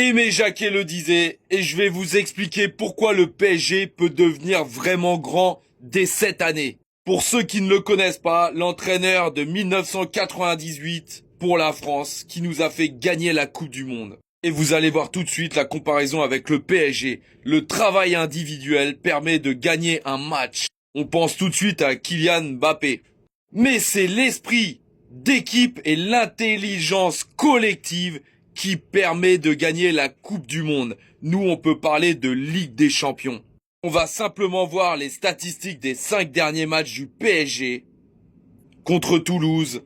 Aimé Jacquet le disait, et je vais vous expliquer pourquoi le PSG peut devenir vraiment grand dès cette année. Pour ceux qui ne le connaissent pas, l'entraîneur de 1998 pour la France, qui nous a fait gagner la Coupe du Monde. Et vous allez voir tout de suite la comparaison avec le PSG. Le travail individuel permet de gagner un match. On pense tout de suite à Kylian Mbappé. Mais c'est l'esprit d'équipe et l'intelligence collective qui permet de gagner la Coupe du Monde. Nous, on peut parler de Ligue des Champions. On va simplement voir les statistiques des 5 derniers matchs du PSG. Contre Toulouse,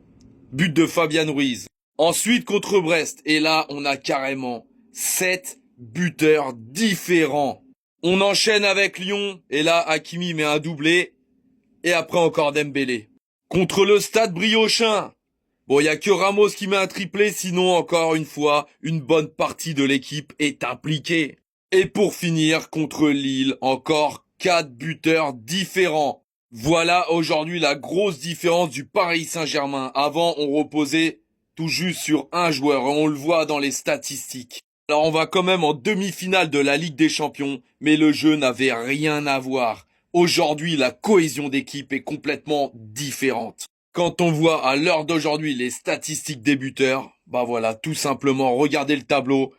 but de Fabian Ruiz. Ensuite contre Brest, et là on a carrément 7 buteurs différents. On enchaîne avec Lyon, et là Hakimi met un doublé, et après encore Dembélé. Contre le Stade Briochin, bon, il y a que Ramos qui met un triplé, sinon encore une fois, une bonne partie de l'équipe est impliquée. Et pour finir, contre Lille, encore 4 buteurs différents. Voilà aujourd'hui la grosse différence du Paris Saint-Germain. Avant, on reposait tout juste sur un joueur, et on le voit dans les statistiques. Alors on va quand même en demi-finale de la Ligue des Champions, mais le jeu n'avait rien à voir. Aujourd'hui, la cohésion d'équipe est complètement différente. Quand on voit à l'heure d'aujourd'hui les statistiques des buteurs, bah voilà, tout simplement, regardez le tableau,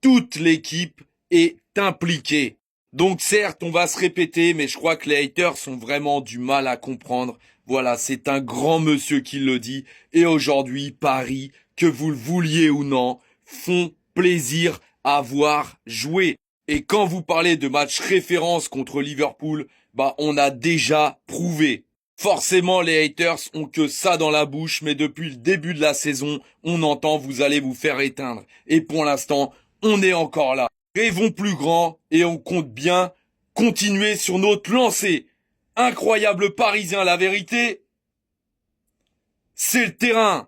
toute l'équipe est impliquée. Donc certes, on va se répéter, mais je crois que les haters ont vraiment du mal à comprendre. Voilà, c'est un grand monsieur qui le dit. Et aujourd'hui, Paris, que vous le vouliez ou non, font plaisir à voir jouer. Et quand vous parlez de match référence contre Liverpool, bah on a déjà prouvé. Forcément, les haters ont que ça dans la bouche, mais depuis le début de la saison, on entend vous allez vous faire éteindre. Et pour l'instant, on est encore là. Rêvons plus grand et on compte bien continuer sur notre lancée. Incroyable Parisien, la vérité, c'est le terrain.